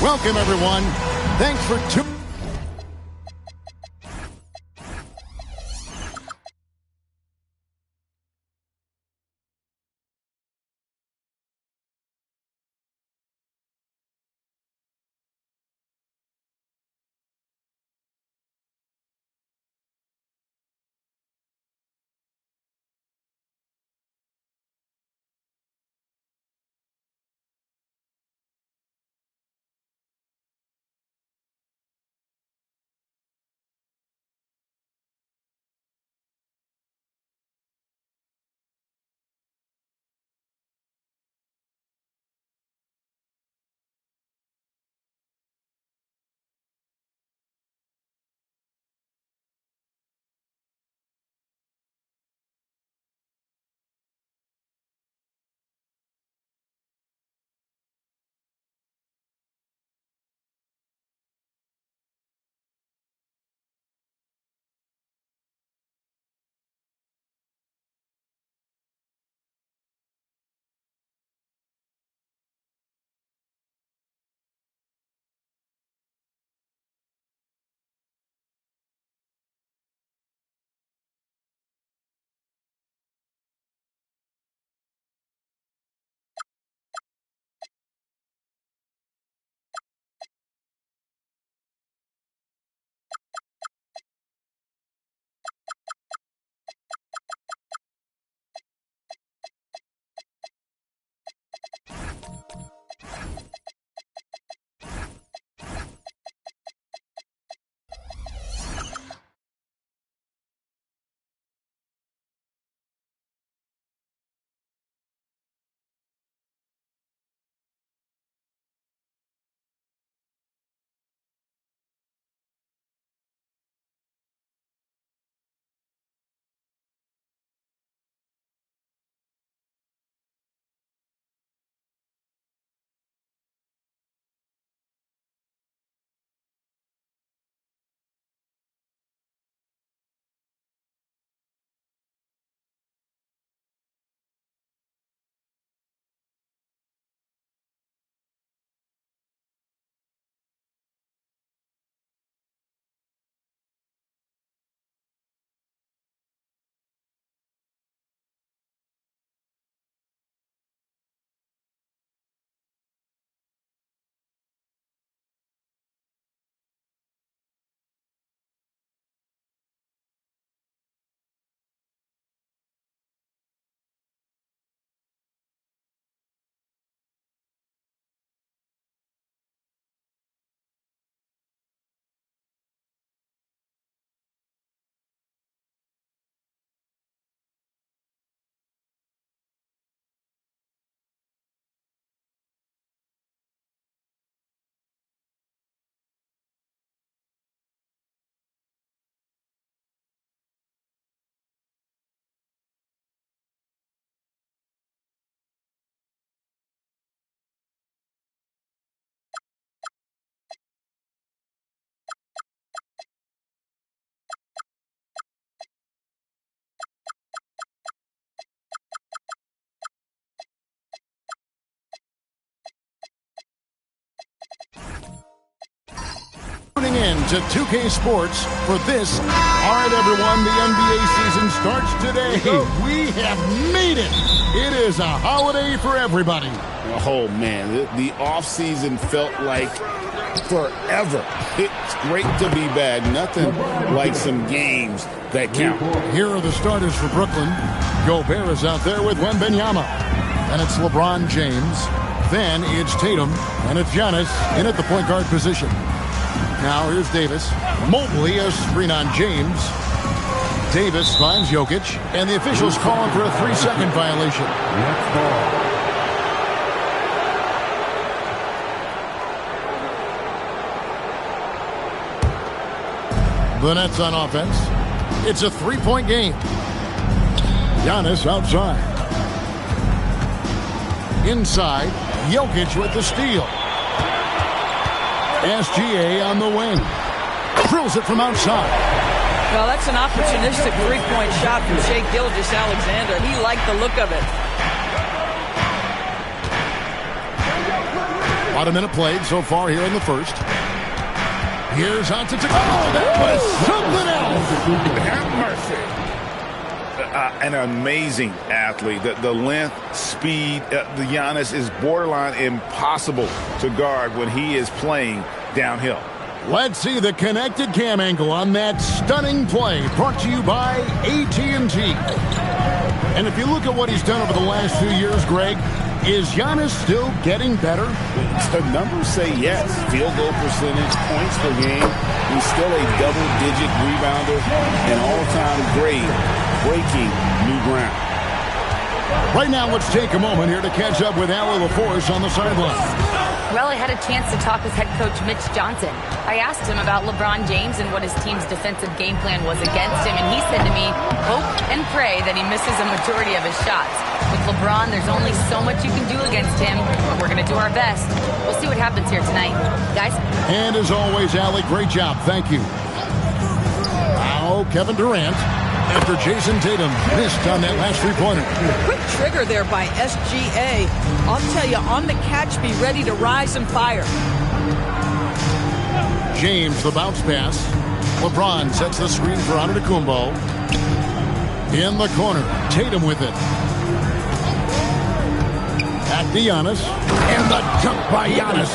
Welcome, everyone. Thanks for tuning. Tuning in to 2K Sports for this. All right, everyone, the NBA season starts today. We have made it. It is a holiday for everybody. Oh, man, the offseason felt like forever. It's great to be back. Nothing like some games that count. Here are the starters for Brooklyn. Gobert is out there with Wembanyama. And it's LeBron James. Then it's Tatum. And it's Giannis in at the point guard position. Now here's Davis. Mobley a screen on James. Davis finds Jokic. And the officials calling for a 3-second violation. Next ball. The Nets on offense. It's a 3-point game. Giannis outside. Inside, Jokic with the steal. SGA on the wing. Drills it from outside. Well, that's an opportunistic three-point shot from Shai Gilgeous-Alexander. He liked the look of it. About a minute played so far here in the first. Here's Antetokounmpo. Oh, that was something else. Have mercy. An amazing athlete. The length, speed, the Giannis is borderline impossible to guard when he is playing downhill. Let's see the connected cam angle on that stunning play, brought to you by AT&T. And if you look at what he's done over the last few years, Greg, is Giannis still getting better? The numbers say yes. Field goal percentage, points per game. He's still a double-digit rebounder, an all-time great, breaking new ground. Right now, let's take a moment here to catch up with Allie LaForce on the sideline. Well, I had a chance to talk with head coach Mitch Johnson. I asked him about LeBron James and what his team's defensive game plan was against him, and he said to me, hope and pray that he misses a majority of his shots. With LeBron, there's only so much you can do against him, but we're going to do our best. We'll see what happens here tonight. Guys? And as always, Allie, great job. Thank you. Now, Kevin Durant, after Jason Tatum missed on that last three-pointer. Quick trigger there by SGA. I'll tell you, on the catch, be ready to rise and fire. James, the bounce pass. LeBron sets the screen for Antetokounmpo. In the corner, Tatum with it. Back to Giannis. And the dunk by Giannis.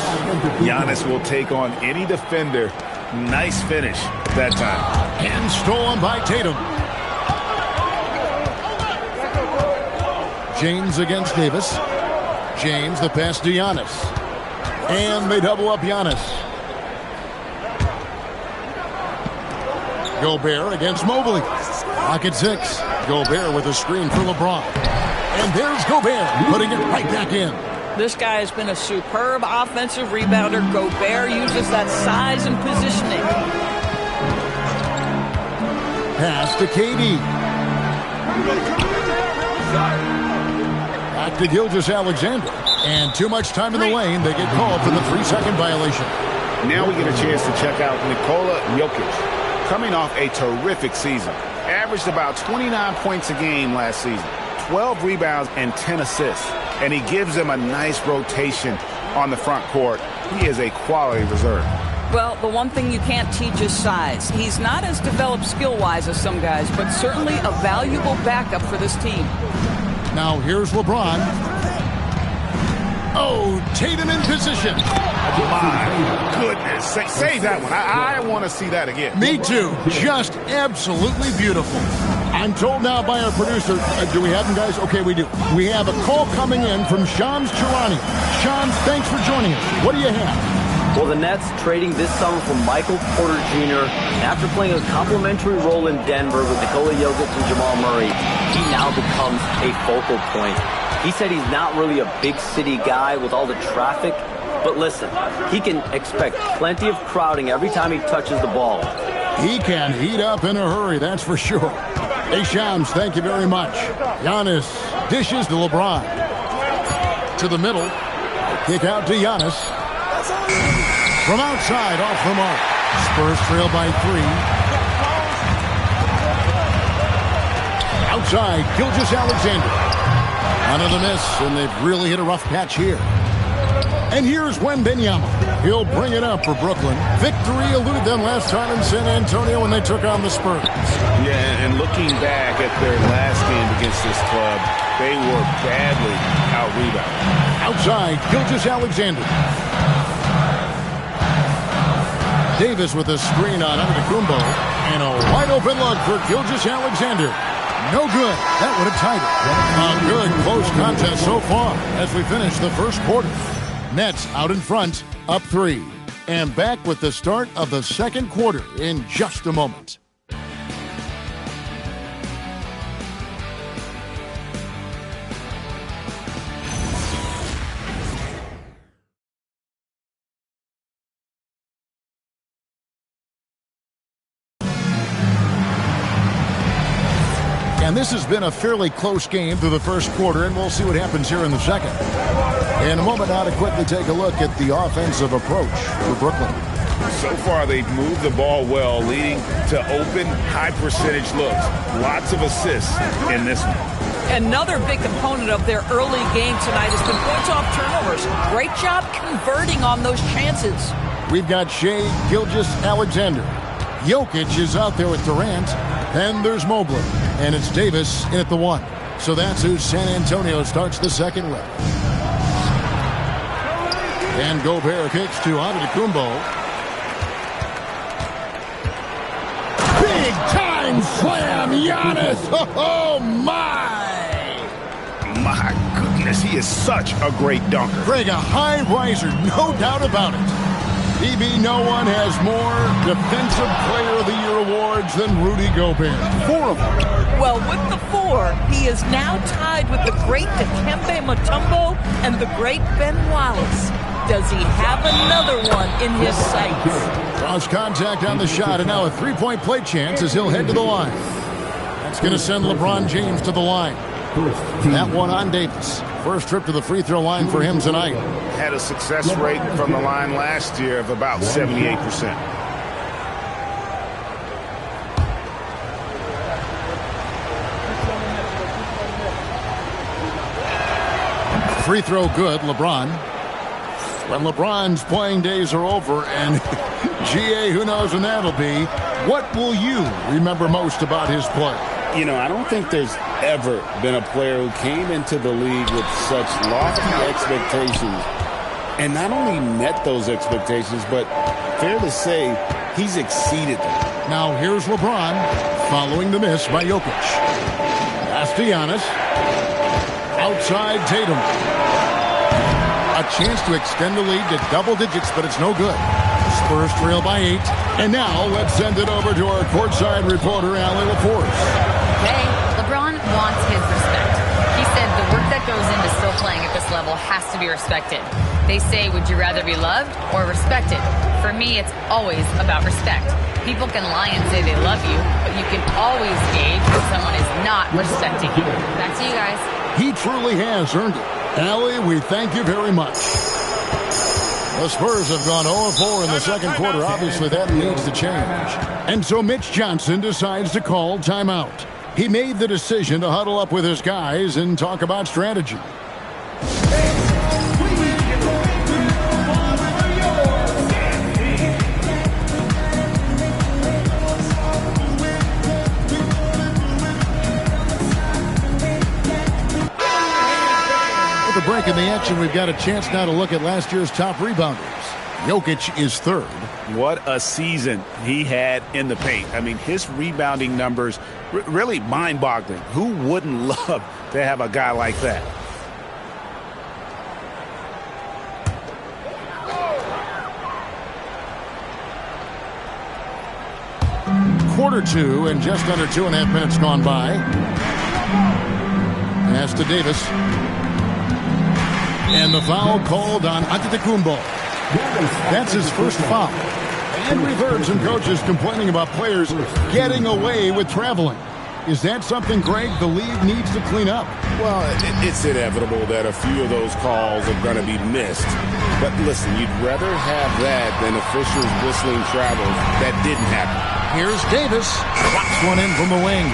Giannis will take on any defender. Nice finish that time. And stolen by Tatum. James against Davis. James, the pass to Giannis. And they double up Giannis. Gobert against Mobley. Pocket 6. Gobert with a screen for LeBron. And there's Gobert putting it right back in. This guy has been a superb offensive rebounder. Gobert uses that size and positioning. Pass to KD. Back to Gilgeous-Alexander. And too much time in the lane. They get called for the 3-second violation. Now we get a chance to check out Nikola Jokic. Coming off a terrific season. Averaged about 29 points a game last season. 12 rebounds and 10 assists. And he gives them a nice rotation on the front court. He is a quality reserve. Well, the one thing you can't teach is size. He's not as developed skill-wise as some guys, but certainly a valuable backup for this team. Now here's LeBron. Oh, Tatum in position. My goodness. Save that one. I want to see that again. Me too. Just absolutely beautiful. I'm told now by our producer, do we have him, guys? Okay, we do. We have a call coming in from Shams Charania. Shams, thanks for joining us. What do you have? Well, the Nets trading this summer for Michael Porter Jr. And after playing a complimentary role in Denver with Nikola Jokic and Jamal Murray, he now becomes a focal point. He said he's not really a big city guy with all the traffic, but listen, he can expect plenty of crowding every time he touches the ball. He can heat up in a hurry, that's for sure. Hey, Shams, thank you very much. Giannis dishes to LeBron. To the middle. Kick out to Giannis. From outside, off the mark. Spurs trail by 3. Outside, Gilgeous-Alexander. Another miss, and they've really hit a rough patch here. And here's Wembanyama. He'll bring it up for Brooklyn. Victory eluded them last time in San Antonio when they took on the Spurs. Yeah, and looking back at their last game against this club, they were badly out-rebounded. Outside, Gilgeous-Alexander. Davis with a screen on Antetokounmpo. And a wide-open look for Gilgeous-Alexander. No good. That would have tied it. A good close contest so far as we finish the first quarter. Nets out in front, up 3. And back with the start of the second quarter in just a moment. And this has been a fairly close game through the first quarter, and we'll see what happens here in the second. In a moment now to quickly take a look at the offensive approach for Brooklyn. So far, they've moved the ball well, leading to open, high-percentage looks. Lots of assists in this one. Another big component of their early game tonight has been points off turnovers. Great job converting on those chances. We've got Shai Gilgeous-Alexander. Jokic is out there with Durant. And there's Mobley. And it's Davis in at the 1. So that's who San Antonio starts the second with. And Gobert kicks to Antetokounmpo. Big time slam, Giannis. Oh, my. My goodness, he is such a great dunker. Greg, a high riser, no doubt about it. PB, no one has more Defensive Player of the Year awards than Rudy Gobert. 4 of them. Well, with the 4, he is now tied with the great Dikembe Mutombo and the great Ben Wallace. Does he have another one in his sights? Cross contact on the shot, and now a three-point play chance as he'll head to the line. That's going to send LeBron James to the line. That one on Davis. First trip to the free throw line for him tonight. Had a success rate from the line last year of about 78%. Free throw good, LeBron. When LeBron's playing days are over, and GA, who knows when that'll be, what will you remember most about his play? You know, I don't think there's ever been a player who came into the league with such lofty expectations and not only met those expectations, but fair to say, he's exceeded them. Now here's LeBron following the miss by Jokic. Pass to Giannis. Outside Tatum. A chance to extend the lead to double digits, but it's no good. Spurs trail by 8. And now let's send it over to our courtside reporter, Allie LaForce. Okay, LeBron wants his respect. He said the work that goes into still playing at this level has to be respected. They say, would you rather be loved or respected? For me, it's always about respect. People can lie and say they love you, but you can always gauge when someone is not respecting you. Back to you guys. He truly has earned it. Allie, we thank you very much. The Spurs have gone 0-4 in the second quarter. Obviously, that needs to change. And so Mitch Johnson decides to call timeout. He made the decision to huddle up with his guys and talk about strategy. With a break in the action, we've got a chance now to look at last year's top rebounders. Jokic is third. What a season he had in the paint. I mean, his rebounding numbers really mind-boggling. Who wouldn't love to have a guy like that? Quarter 2 and just under 2.5 minutes gone by. Pass to Davis. And the foul called on Antetokounmpo. That's his first foul. And we've heard some coaches complaining about players getting away with traveling. Is that something, Greg, the league needs to clean up? Well, it's inevitable that a few of those calls are going to be missed. But listen, you'd rather have that than officials whistling travels that didn't happen. Here's Davis. Clocks one in from the wing.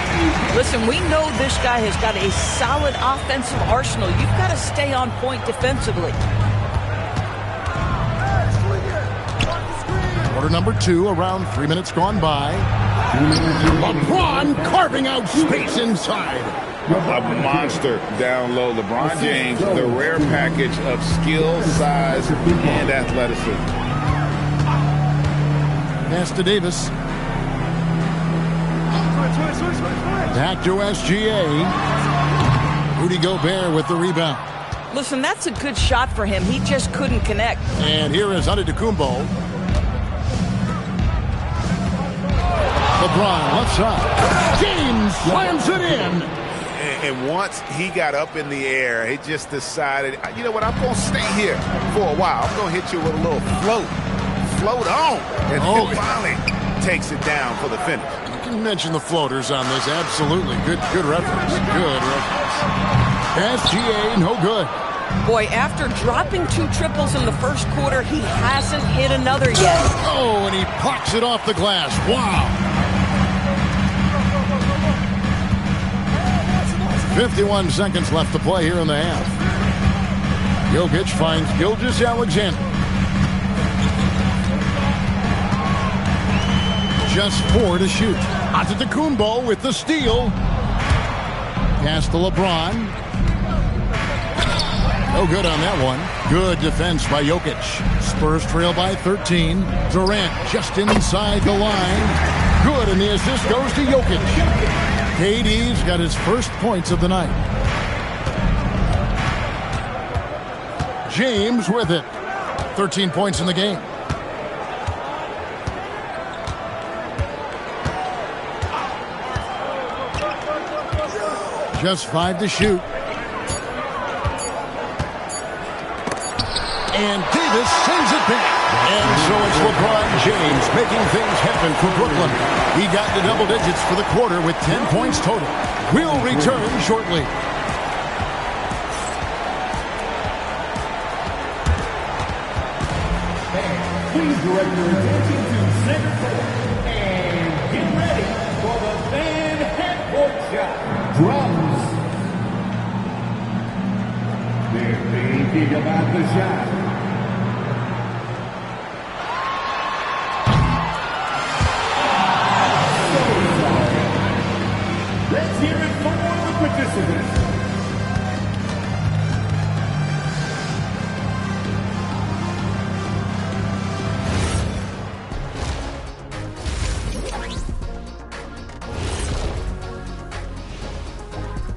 Listen, we know this guy has got a solid offensive arsenal. You've got to stay on point defensively. Quarter number 2, around 3 minutes gone by. LeBron carving out space inside. A monster down low. LeBron James, the rare package of skill, size, and athleticism. Pass to Davis. Back to SGA. Rudy Gobert with the rebound. Listen, that's a good shot for him. He just couldn't connect. And here is Antetokounmpo. LeBron left side. James slams it in. And once he got up in the air, he just decided, you know what, I'm going to stay here for a while. I'm going to hit you with a little float. Float on. And he finally takes it down for the finish. You mentioned the floaters on this. Absolutely. Good reference. Good reference. SGA, no good. Boy, after dropping 2 triples in the first quarter, he hasn't hit another yet. Oh, and he pucks it off the glass. Wow. 51 seconds left to play here in the half. Jokic finds Gilgeous-Alexander. Just 4 to shoot. Antetokounmpo with the steal. Pass to LeBron. No good on that one. Good defense by Jokic. Spurs trail by 13. Durant just inside the line. Good, and the assist goes to Jokic. KD's got his first points of the night. James with it. 13 points in the game. Just 5 to shoot. And Davis sends it back. And so it's LeBron James making things happen for Brooklyn. He got to double digits for the quarter with 10 points total. We'll return shortly. Please direct your attention to center court and get ready for the fan half-court shot. Drums. They're thinking about the shot. Let's hear it for the participants.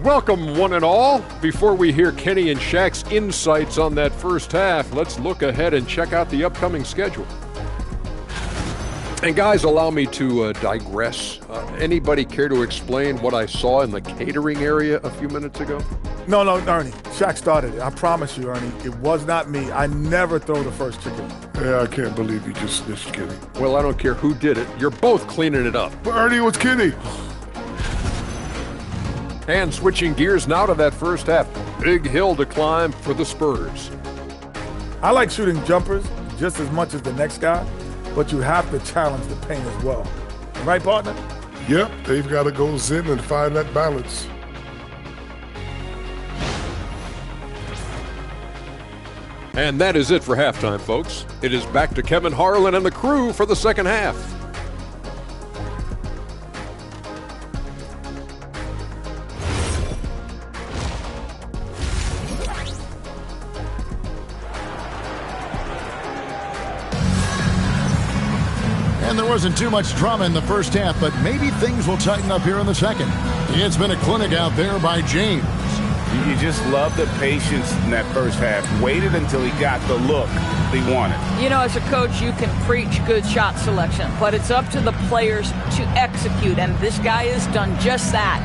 Welcome, one and all. Before we hear Kenny and Shaq's insights on that first half, let's look ahead and check out the upcoming schedule. And guys, allow me to digress. Anybody care to explain what I saw in the catering area a few minutes ago? No, Ernie. Shaq started it. I promise you, Ernie. It was not me. I never throw the first chicken. Yeah, I can't believe you just snitched Kenny. Well, I don't care who did it. You're both cleaning it up. But Ernie, it was Kenny. And switching gears now to that first half. Big hill to climb for the Spurs. I like shooting jumpers just as much as the next guy, but you have to challenge the paint as well. Right, partner? Yep, they've got to go zen and find that balance. And that is it for halftime, folks. It is back to Kevin Harlan and the crew for the second half. And there wasn't too much drama in the first half, but maybe things will tighten up here in the second. It's been a clinic out there by James. You just love the patience in that first half. Waited until he got the look he wanted. You know, as a coach, you can preach good shot selection, but it's up to the players to execute, and this guy has done just that.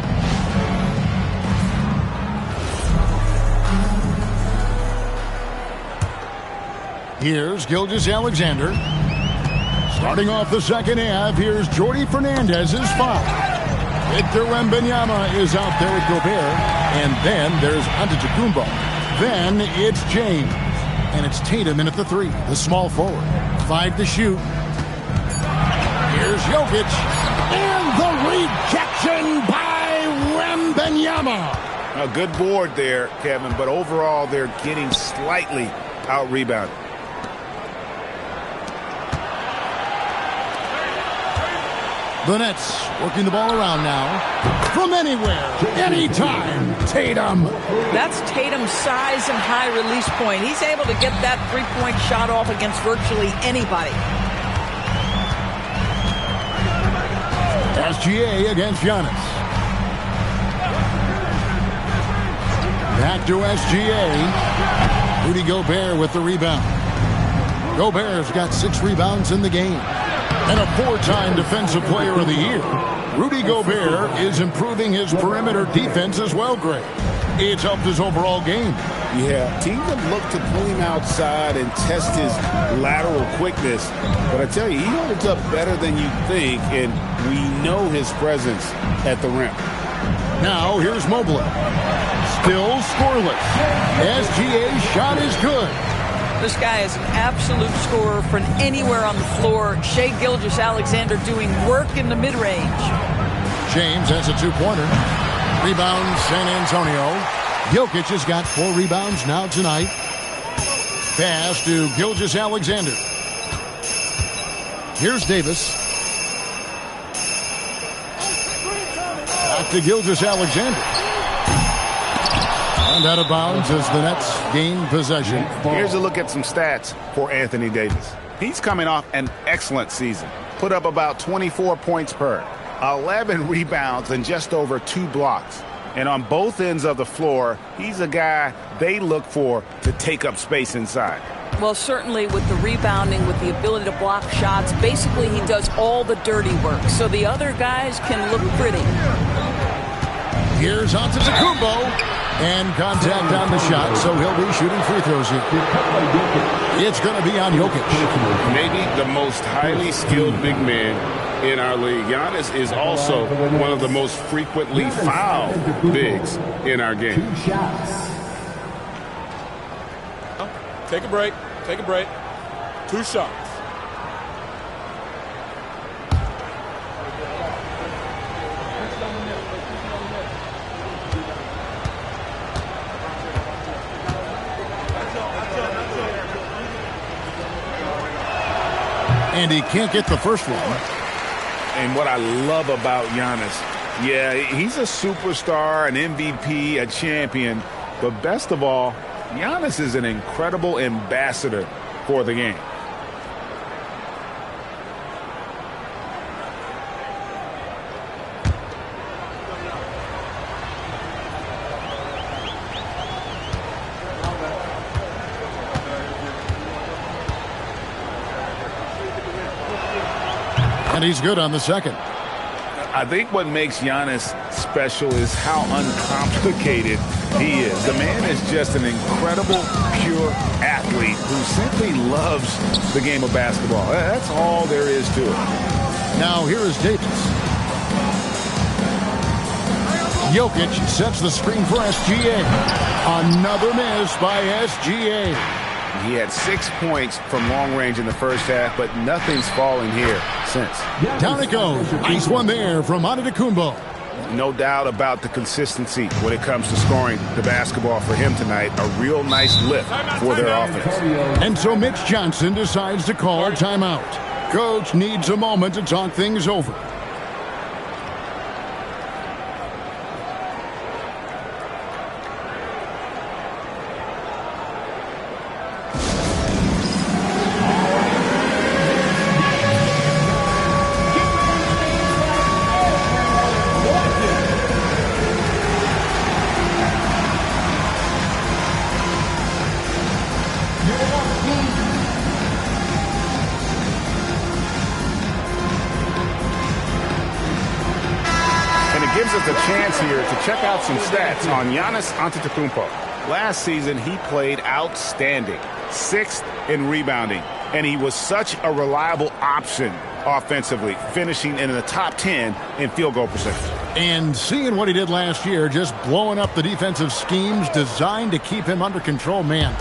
Here's Gilgeous-Alexander. Starting off the second half, here's Jordi Fernandez's foul. Victor Wembanyama is out there with Gobert. And then there's Antetokounmpo. Then it's James. And it's Tatum in at the 3, the small forward. 5 to shoot. Here's Jokic. And the rejection by Wembanyama. A good board there, Kevin, but overall they're getting slightly out-rebounded. The Nets working the ball around now. From anywhere, anytime, Tatum. That's Tatum's size and high release point. He's able to get that three-point shot off against virtually anybody. SGA against Giannis. Back to SGA. Rudy Gobert with the rebound. Gobert's got 6 rebounds in the game. And a 4-time Defensive Player of the Year. Rudy Gobert is improving his perimeter defense as well, Greg. It's helped his overall game. Yeah, teams have looked to pull him outside and test his lateral quickness. But I tell you, he holds up better than you think, and we know his presence at the rim. Now, here's Mobley. Still scoreless. SGA's shot is good. This guy is an absolute scorer from anywhere on the floor. Shai Gilgeous-Alexander doing work in the mid-range. James has a 2-pointer. Rebound, San Antonio. Jokic has got 4 rebounds now tonight. Pass to Gilgeous-Alexander. Here's Davis. Back to Gilgeous-Alexander. And out of bounds as the Nets gain possession. Here's a look at some stats for Anthony Davis. He's coming off an excellent season. Put up about 24 points per, 11 rebounds, and just over 2 blocks. And on both ends of the floor, he's a guy they look for to take up space inside. Well, certainly with the rebounding, with the ability to block shots, basically he does all the dirty work, so the other guys can look pretty. Here's Antetokounmpo, and contact on the shot, so he'll be shooting free throws here. It's going to be on Jokic. Maybe the most highly skilled big man in our league. Giannis is also one of the most frequently fouled bigs in our game. Take a break. Take a break. 2 shots. And he can't get the first one. And what I love about Giannis, yeah, he's a superstar, an MVP, a champion. But best of all, Giannis is an incredible ambassador for the game. And he's good on the second. I think what makes Giannis special is how uncomplicated he is. The man is just an incredible, pure athlete who simply loves the game of basketball. That's all there is to it. Now here is Davis. Jokic sets the screen for SGA. Another miss by SGA. He had 6 points from long range in the first half, but nothing's falling here since. Down it goes. Nice one there from Antetokounmpo. No doubt about the consistency when it comes to scoring the basketball for him tonight. A real nice lift for their offense. And so Mitch Johnson decides to call a timeout. Coach needs a moment to talk things over. Gives us a chance here to check out some stats on Giannis Antetokounmpo. Last season, he played outstanding, 6th in rebounding, and he was such a reliable option offensively, finishing in the top 10 in field goal percentage. And seeing what he did last year, just blowing up the defensive schemes designed to keep him under control, man.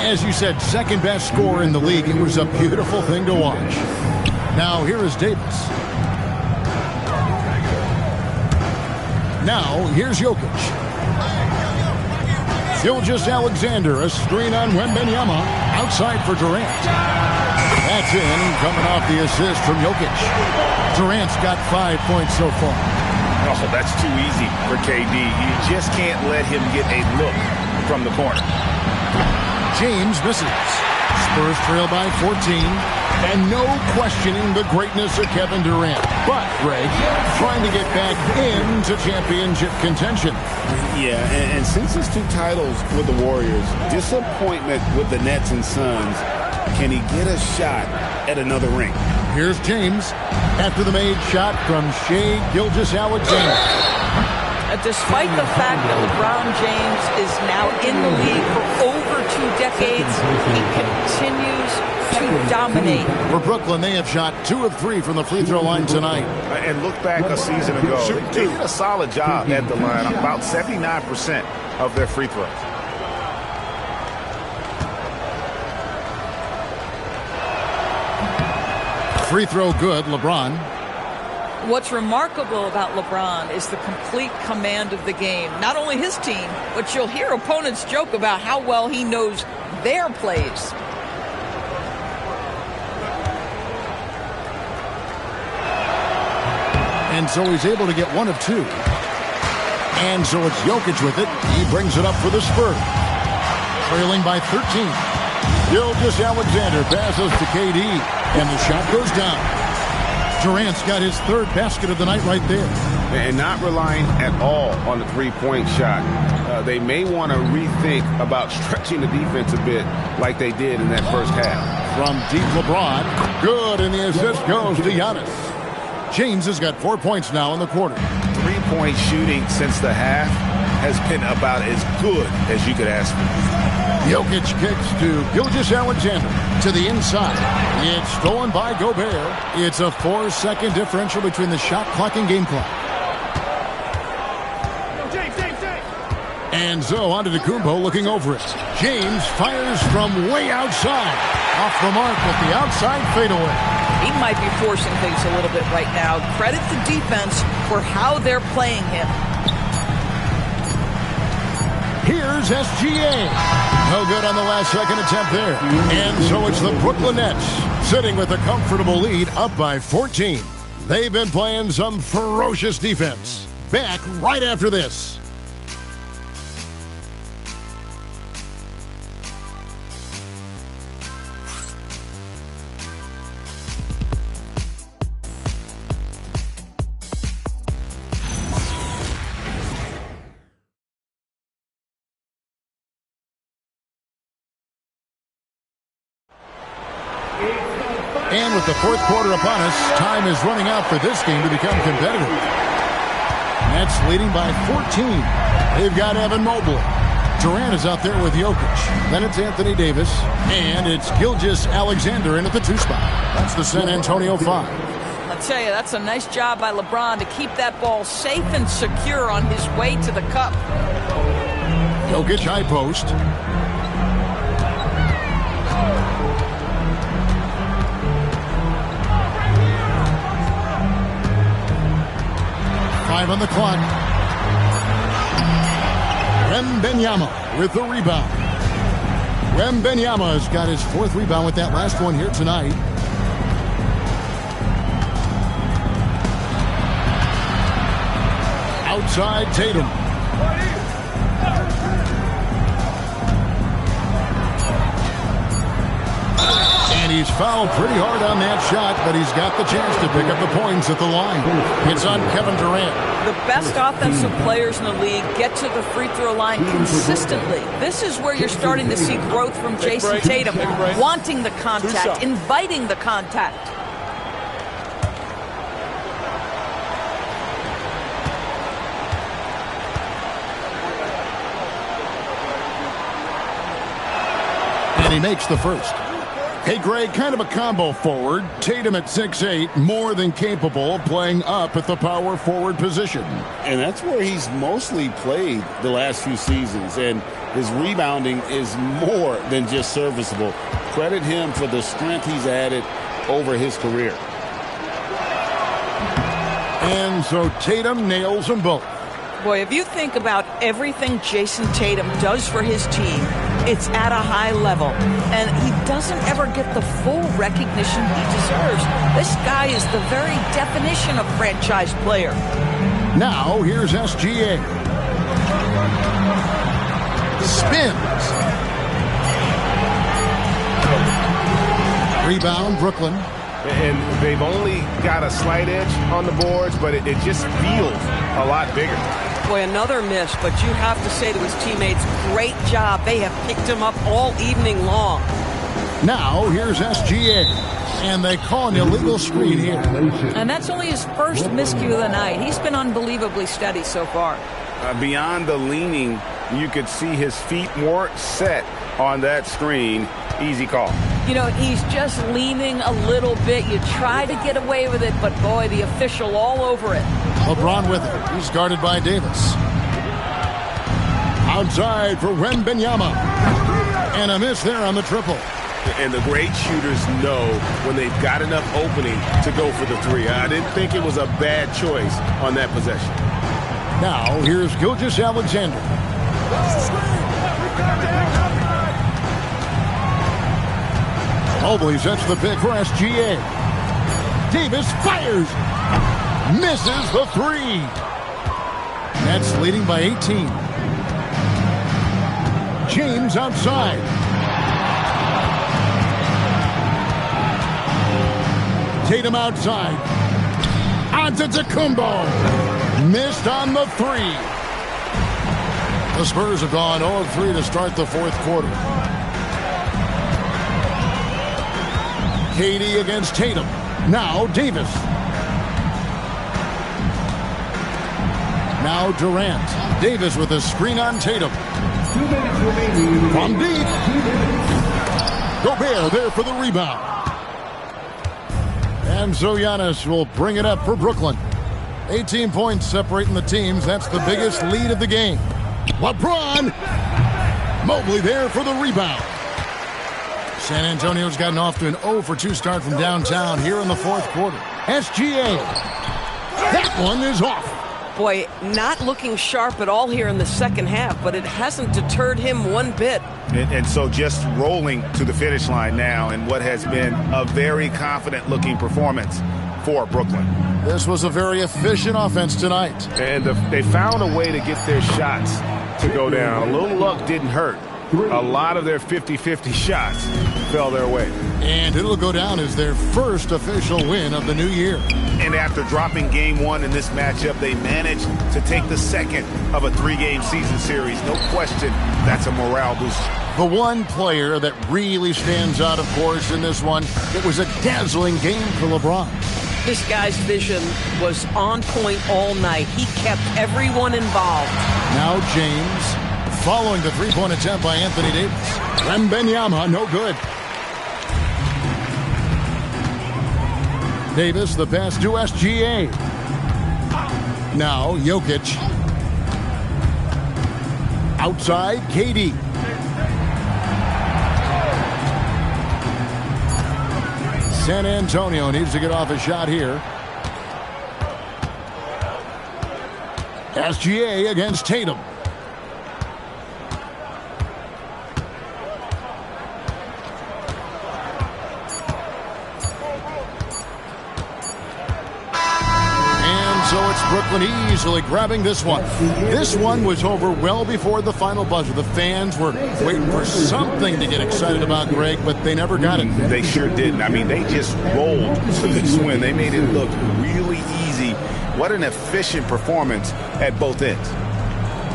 As you said, second best scorer in the league. It was a beautiful thing to watch. Now here is Davis. Now, here's Jokic. Gilgeous-Alexander, a screen on Wembanyama. Outside for Durant. That's in, coming off the assist from Jokic. Durant's got 5 points so far. Oh, that's too easy for KD. You just can't let him get a look from the corner. James misses. Spurs trail by 14. And no questioning the greatness of Kevin Durant. But, Greg, trying to get back into championship contention. Yeah, and since his 2 titles with the Warriors, disappointment with the Nets and Suns, can he get a shot at another ring? Here's James after the made shot from Shai Gilgeous-Alexander. Despite the fact that LeBron James is now in the league for over 2 decades, he continues to dominate. For Brooklyn, they have shot 2 of 3 from the free throw line tonight. And look back a season ago. They did a solid job at the line, about 79% of their free throws. Free throw good, LeBron. What's remarkable about LeBron is the complete command of the game. Not only his team, but you'll hear opponents joke about how well he knows their plays. And so he's able to get one of two. And so it's Jokic with it. He brings it up for the Spurs. Trailing by 13. Gilgeous-Alexander passes to KD. And the shot goes down. Durant's got his third basket of the night right there. And not relying at all on the three-point shot. They may want to rethink about stretching the defense a bit like they did in that first half. From deep, LeBron. Good, and the assist goes to Giannis. James has got 4 points now in the quarter. Three-point shooting since the half has been about as good as you could ask for. Jokic kicks to Gilgeous-Alexander to the inside. It's stolen by Gobert. It's a 4-second differential between the shot clock and game clock. And so on to Antetokounmpo looking over it. James fires from way outside. Off the mark with the outside fadeaway. He might be forcing things a little bit right now. Credit the defense for how they're playing him. Here's SGA. No good on the last second attempt there. And so it's the Brooklyn Nets sitting with a comfortable lead up by 14. They've been playing some ferocious defense. Back right after this. And with the fourth quarter upon us, time is running out for this game to become competitive. Nets leading by 14. They've got Evan Mobley. Durant is out there with Jokic. Then it's Anthony Davis. And it's Gilgeous-Alexander in at the 2 spot. That's the San Antonio 5. I'll tell you, that's a nice job by LeBron to keep that ball safe and secure on his way to the cup. Jokic high post. Five on the clock. Wembanyama with the rebound. Wembanyama has got his 4th rebound with that last one here tonight. Outside Tatum. And he's fouled pretty hard on that shot, but he's got the chance to pick up the points at the line. It's on Kevin Durant. The best offensive players in the league get to the free throw line consistently. This is where you're starting to see growth from Jason Tatum, wanting the contact, inviting the contact. And he makes the first. Hey, Greg, kind of a combo forward. Tatum at 6'8", more than capable of playing up at the power forward position. And that's where he's mostly played the last few seasons. And his rebounding is more than just serviceable. Credit him for the strength he's added over his career. And so Tatum nails them both. Boy, if you think about everything Jason Tatum does for his team, it's at a high level. And he doesn't ever get the full recognition he deserves. This guy is the very definition of franchise player. Now, here's SGA. Spins. Rebound, Brooklyn. And they've only got a slight edge on the boards, but it just feels a lot bigger. Boy, another miss, but you have to say to his teammates, great job. They have picked him up all evening long. Now, here's SGA. And they call an illegal screen here. And that's only his first miscue of the night. He's been unbelievably steady so far. Beyond the leaning, you could see his feet more set on that screen. Easy call. You know, he's just leaning a little bit. You try to get away with it, but boy, the official all over it. LeBron with it. He's guarded by Davis. Outside for Wembanyama. And a miss there on the triple. And the great shooters know when they've got enough opening to go for the three. I didn't think it was a bad choice on that possession. Now, here's Gilgeous-Alexander. Mobley sets the pick for SGA. Davis fires. Misses the three. Nets leading by 18. James outside. Tatum outside. Antetokounmpo. Missed on the three. The Spurs have gone 0-3 to start the fourth quarter. KD against Tatum. Now Davis. Now Durant. Davis with a screen on Tatum. From deep. Gobert there for the rebound. And so Giannis will bring it up for Brooklyn. 18 points separating the teams. That's the biggest lead of the game. LeBron. Mobley there for the rebound. San Antonio's gotten off to an 0-for-2 start from downtown here in the fourth quarter. SGA. That one is off. Boy, not looking sharp at all here in the second half, but it hasn't deterred him one bit. And so just rolling to the finish line now in what has been a very confident-looking performance for Brooklyn. This was a very efficient offense tonight. And they found a way to get their shots to go down. A little luck didn't hurt. A lot of their 50-50 shots fell their way. And it'll go down as their first official win of the new year. And after dropping game one in this matchup, they managed to take the second of a three-game season series. No question, that's a morale booster. The one player that really stands out, of course, in this one, it was a dazzling game for LeBron. This guy's vision was on point all night. He kept everyone involved. Now James, following the three-point attempt by Anthony Davis. Wembanyama, no good. Davis, the pass to SGA. Now Jokic. Outside, KD. San Antonio needs to get off a shot here. SGA against Tatum. So it's Brooklyn easily grabbing this one. This one was over well before the final buzzer. The fans were waiting for something to get excited about, Greg, but they never got it. They sure didn't. I mean, they just rolled to this win. They made it look really easy. What an efficient performance at both ends.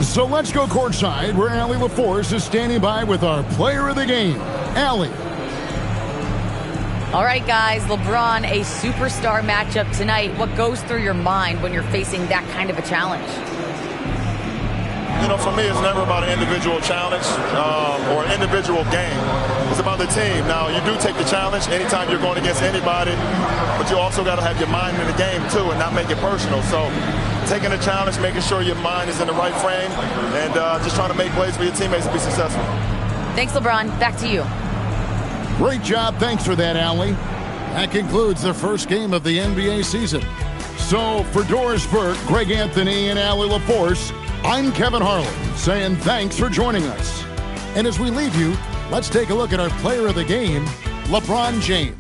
So let's go courtside where Allie LaForce is standing by with our player of the game. Allie. All right, guys, LeBron, a superstar matchup tonight. What goes through your mind when you're facing that kind of a challenge? You know, for me, it's never about an individual challenge or an individual game. It's about the team. Now, you do take the challenge anytime you're going against anybody, but you also got to have your mind in the game, too, and not make it personal. So taking the challenge, making sure your mind is in the right frame, and just trying to make plays for your teammates to be successful. Thanks, LeBron. Back to you. Great job. Thanks for that, Allie. That concludes the first game of the NBA season. So for Doris Burke, Greg Anthony, and Allie LaForce, I'm Kevin Harlan saying thanks for joining us. And as we leave you, let's take a look at our player of the game, LeBron James.